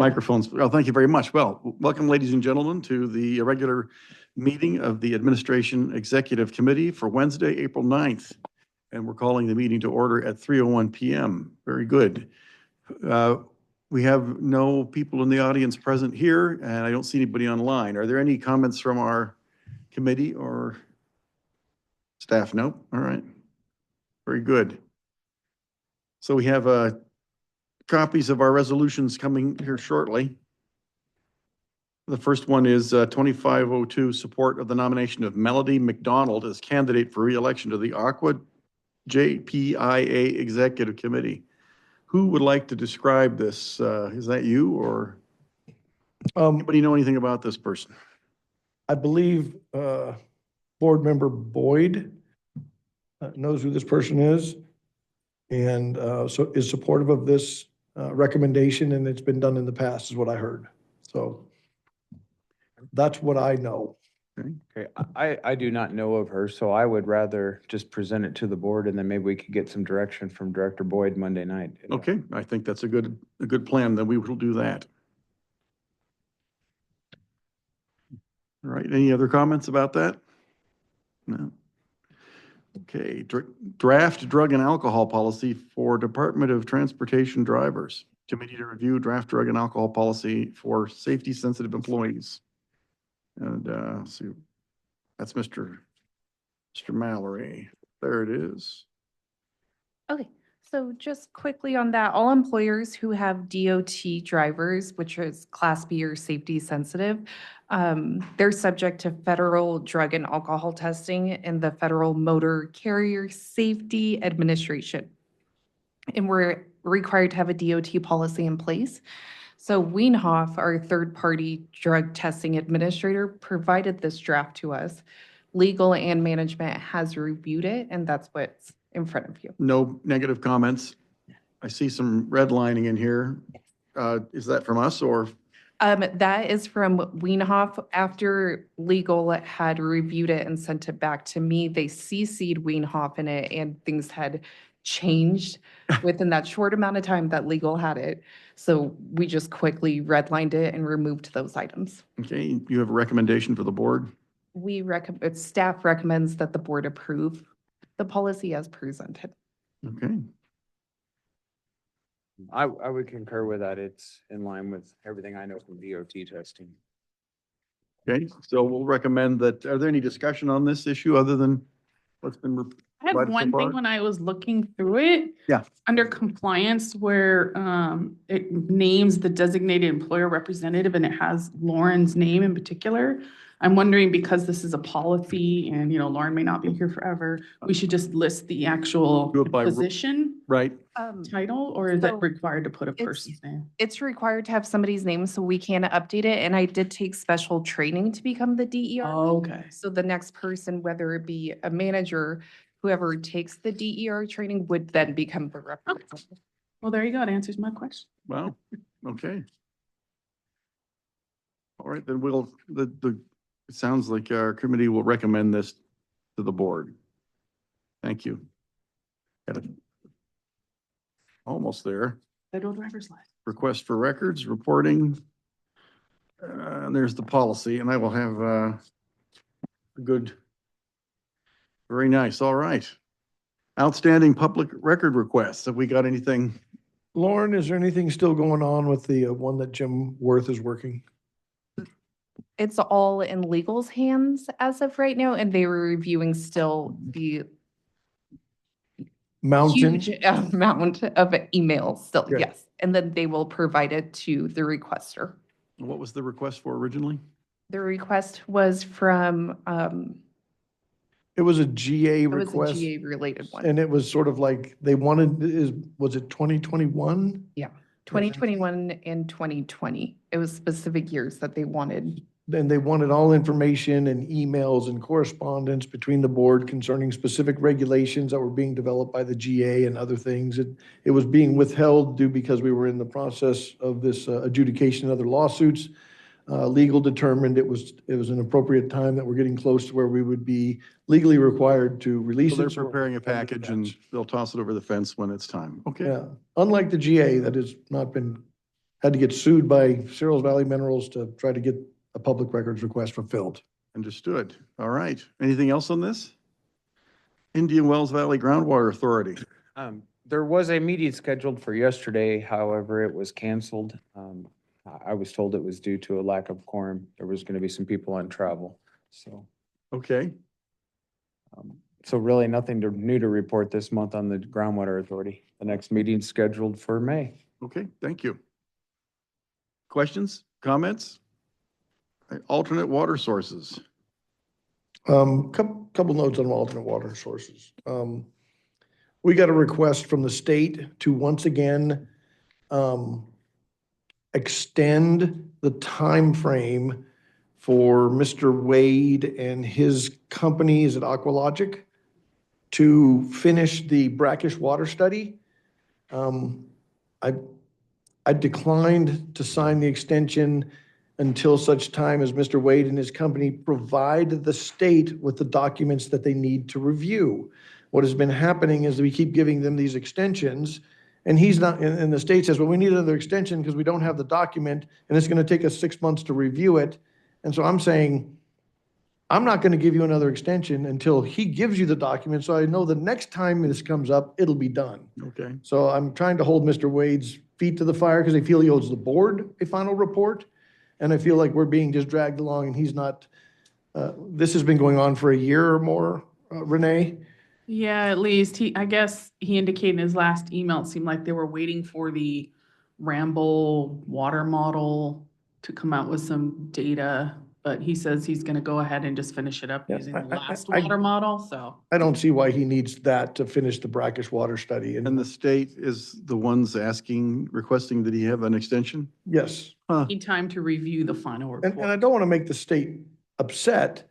Microphones. Well, thank you very much. Well, welcome, ladies and gentlemen, to the regular meeting of the Administration Executive Committee for Wednesday, April 9th. And we're calling the meeting to order at 3:01 p.m. Very good. We have no people in the audience present here, and I don't see anybody online. Are there any comments from our committee or staff? Nope. All right. Very good. So we have copies of our resolutions coming here shortly. The first one is 2502, support of the nomination of Melody McDonald as candidate for re-election to the Aqua JPIA Executive Committee. Who would like to describe this? Is that you or anybody know anything about this person? I believe board member Boyd knows who this person is and so is supportive of this recommendation, and it's been done in the past is what I heard. So that's what I know. Okay, I do not know of her, so I would rather just present it to the board and then maybe we could get some direction from Director Boyd Monday night. Okay, I think that's a good plan. Then we will do that. All right, any other comments about that? No. Okay, draft drug and alcohol policy for Department of Transportation drivers. Committee to review draft drug and alcohol policy for safety sensitive employees. And see, that's Mr. Mallory. There it is. Okay, so just quickly on that, all employers who have DOT drivers, which is Class B or safety sensitive, they're subject to federal drug and alcohol testing in the Federal Motor Carrier Safety Administration. And we're required to have a DOT policy in place. So Wienhoff, our third-party drug testing administrator, provided this draft to us. Legal and management has reviewed it, and that's what's in front of you. No negative comments. I see some redlining in here. Is that from us or? That is from Wienhoff. After legal had reviewed it and sent it back to me, they CC'd Wienhoff in it, and things had changed within that short amount of time that legal had it. So we just quickly redlined it and removed those items. Okay, you have a recommendation for the board? Staff recommends that the board approve the policy as presented. Okay. I would concur with that. It's in line with everything I know from DOT testing. Okay, so we'll recommend that. Are there any discussion on this issue other than what's been I had one thing when I was looking through it. Yeah. Under compliance where it names the designated employer representative and it has Lauren's name in particular. I'm wondering, because this is a policy and, Lauren may not be here forever, we should just list the actual position right title, or is so it required to put a person's name? It's required to have somebody's name, so we can update it. And I did take special training to become the DER. Oh, okay. So the next person, whether it be a manager, whoever takes the DER training would then become the representative. Well, there you go. It answers my question. Wow. Okay. All right, then it sounds like our committee will recommend this to the board. Thank you. Almost there. Federal driver's license. Request for records, reporting. And there's the policy, and I will have a good. Very nice. All right. Outstanding public record requests. Have we got anything? Lauren, is there anything still going on with the one that Jim Worth is working? It's all in legal's hands as of right now, and they were reviewing still the huge amount of emails still, Yeah. yes. And then they will provide it to the requester. What was the request for originally? The request was from, It was a GA it was request. a GA related one. And it was sort of like they wanted, was it 2021? Yeah, 2021 and 2020. It was specific years that they wanted. Then they wanted all information and emails and correspondence between the board concerning specific regulations that were being developed by the GA and other things. It was being withheld due because we were in the process of this adjudication and other lawsuits. Legal determined it was an appropriate time that we're getting close to where we would be legally required to release So it. they're preparing a package and they'll toss it over the fence when it's time. Okay. Yeah, unlike the GA that has not been had to get sued by Searles Valley Minerals to try to get a public records request fulfilled. Understood. All right. Anything else on this? Indian Wells Valley Groundwater Authority. There was a meeting scheduled for yesterday, however, it was canceled. I was told it was due to a lack of quorum. There was going to be some people on travel, so. Okay. So really nothing new to report this month on the Groundwater Authority. The next meeting's scheduled for May. Okay, thank you. Questions, comments? Alternate water sources. Couple notes on alternate water sources. We got a request from the state to once again extend the time frame for Mr. Wade and his company, is it Aqualogic, to finish the brackish water study. I declined to sign the extension until such time as Mr. Wade and his company provide the state with the documents that they need to review. What has been happening is we keep giving them these extensions, and he's not, and the state says, well, we need another extension because we don't have the document, and it's gonna take us 6 months to review it. And so I'm saying, I'm not gonna give you another extension until he gives you the document, so I know the next time this comes up, it'll be done. Okay, So I'm trying to hold Mr. Wade's feet to the fire because I feel he owes the board a final report. And I feel like we're being just dragged along and he's not, this has been going on for a year or more, Renee. Yeah, at least I guess he indicated in his last email, it seemed like they were waiting for the Ramble water model to come out with some data. But he says he's gonna go ahead and just finish it up Yeah, using the last I- water model, so. I don't see why he needs that to finish the brackish water study. and And the state is the ones requesting that he have an extension? yes, Huh, Need time to review the final and I report. don't want to make the state upset,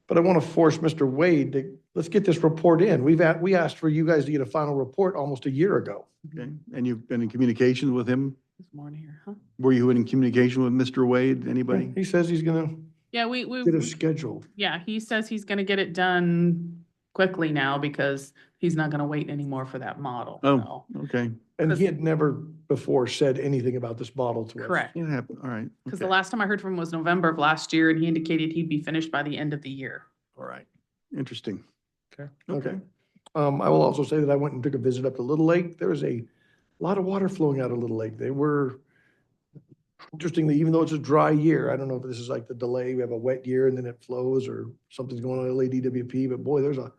but I want to force Mr. Wade to, let's get this report in. We asked for you guys to get a final report almost a year ago. okay. And you've been in communication with him? There's more in here, huh? Were you in communication with Mr. Wade? Anybody? He says he's gonna Yeah, get a schedule. yeah, he says he's gonna get it done quickly now because he's not gonna wait anymore for that model. Oh, okay. And he had never before said anything about this model to us. Correct. It happened, all right. Because Okay. the last time I heard from him was November of last year and he indicated he'd be finished by the end of the year. All right, interesting. Okay. Okay. I will also say that I went and took a visit up to Little Lake. There was a lot of water flowing out of Little Lake. They were, interestingly, even though it's a dry year, I don't know if this is like the delay, we have a wet year and then it flows or something's going on at LADWP, but boy, there's a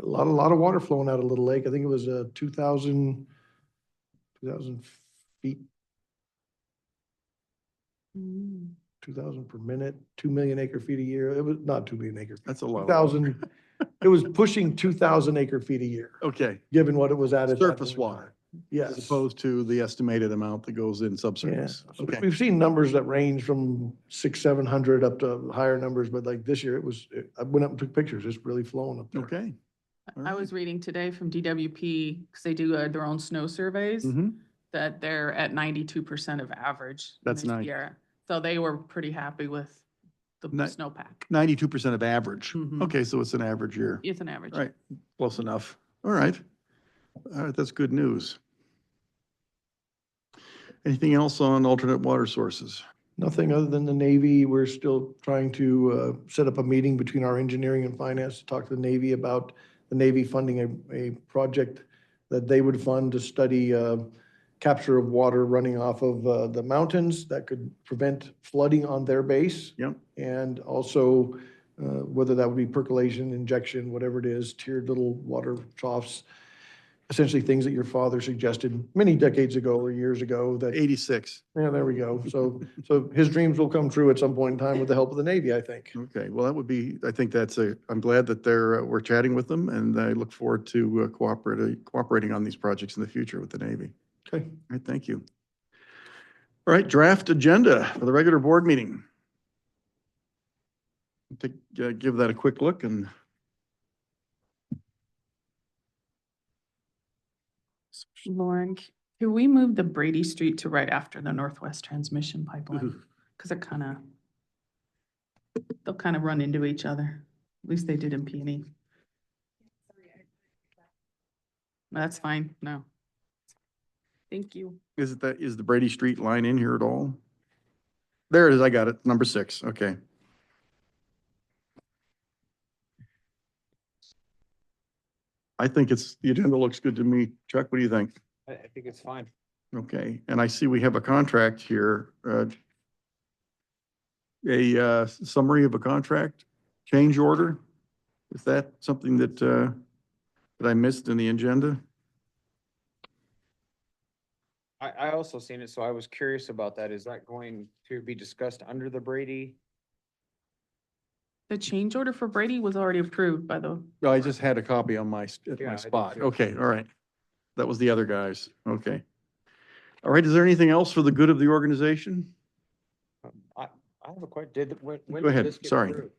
lot of water flowing out of Little Lake. I think it was 2,000 feet, 2,000 per minute, 2 million acre feet a year. It was not 2 million acre feet. That's a lot. 2,000, it was pushing 2,000 acre feet a year, Okay, given what it was at. that surface point in water, time. Yes. as opposed to the estimated amount that goes in Yeah. subsurface. So Okay, we've seen numbers that range from 600-700 up to higher numbers, but like this year I went up and took pictures. It's really flowing up there. okay. All I right. was reading today from DWP, because they do their own snow surveys, Mhm. that they're at 92% of average. That's this nice. year. So they were pretty happy with the Ni- snowpack. 92% of average. Mhm. Okay, so it's an average year. It's an average. All right, close enough. All right. All right, that's good news. Anything else on alternate water sources? Nothing other than the Navy. We're still trying to set up a meeting between our engineering and finance to talk to the Navy about the Navy funding a project that they would fund to study capture of water running off of the mountains that could prevent flooding on their base. Yep. And also whether that would be percolation, injection, whatever it is, tiered little water troughs. Essentially things that your father suggested many decades ago or years ago that 86. yeah, there we go. So his dreams will come true at some point in time with the help of the Navy, I think. Okay, well, that would be, I think I'm glad that we're chatting with them, and I look forward to cooperating on these projects in the future with the Navy. Okay. All right, thank you. All right, draft agenda for the regular board meeting. Give that a quick look and. Lauren, can we move the Brady Street to right after the Northwest Transmission Pipeline? Ooh. Because they'll kind of run into each other. At least they did in Peony. That's fine, no. Thank you. Is the Brady Street line in here at all? There it is, I got it, number 6, okay. I think the agenda looks good to me. Chuck, what do you think? I think it's fine. Okay, and I see we have a contract here, a summary of a contract, change order. Is that something that I missed in the agenda? I also seen it, so I was curious about that. Is that going to be discussed under the Brady? The change order for Brady was already approved by the, No, I just had a copy on my, at Yeah, I my did spot. too. Okay, all right. That was the other guys. Okay. All right, is there anything else for the good of the organization? I have a question. When Go did ahead, this get sorry. approved?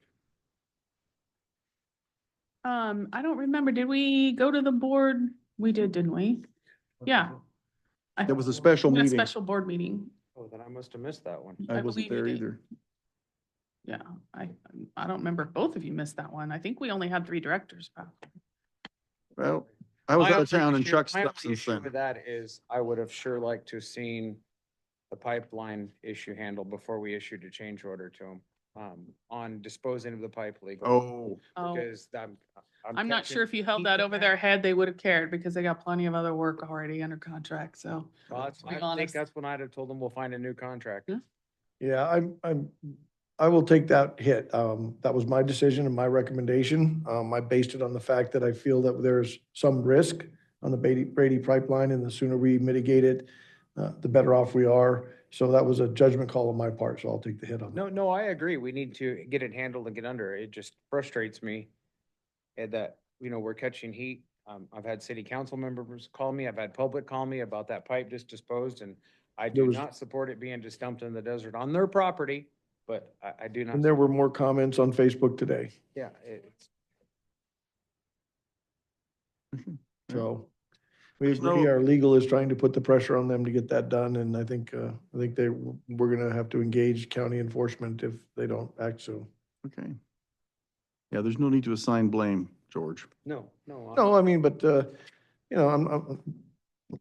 I don't remember, did we go to the board? We did, didn't we? Yeah. It was a special We had a meeting. special board meeting. Oh, then I must have missed that one. I wasn't believe you there did. either. Yeah, I don't remember if both of you missed that one. I think we only had 3 directors. Well, I was My out of only town and issue- Chuck's my stuff only since issue then. with that is I would have sure liked to have seen the pipeline issue handled before we issued a change order to them, on disposing of the pipe legal. Oh, Oh, Because I'm not sure if you held heat that the over pad. their head, they would have cared because they got plenty of other work already under contract, so. Well, to be I think honest. that's when I'd have told them we'll find a new contract. Yeah. Yeah, I will take that hit. That was my decision and my recommendation. I based it on the fact that I feel that there's some risk on the Brady pipeline, and the sooner we mitigate it, the better off we are. So that was a judgment call on my part, so I'll take the hit on that. No, I agree. We need to get it handled and get under it. It just frustrates me that, we're catching heat. I've had city council members call me. I've had public call me about that pipe just disposed, and I There do was- not support it being just dumped in the desert on their property, but I do not. And there were more comments on Facebook today, Yeah, it's, so. We There's agree, no- our legal is trying to put the pressure on them to get that done, and I think we're gonna have to engage county enforcement if they don't act soon. okay. Yeah, there's no need to assign blame, George. no. No, I mean, but, I'm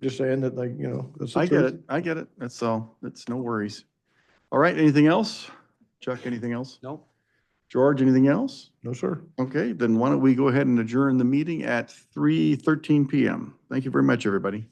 just saying that, like, that's the I get truth. it. I get it. That's all. That's no worries. All right, anything else? Chuck, anything else? No. George, anything else? No, sir. Okay, then why don't we go ahead and adjourn the meeting at 3:13 PM. Thank you very much, everybody.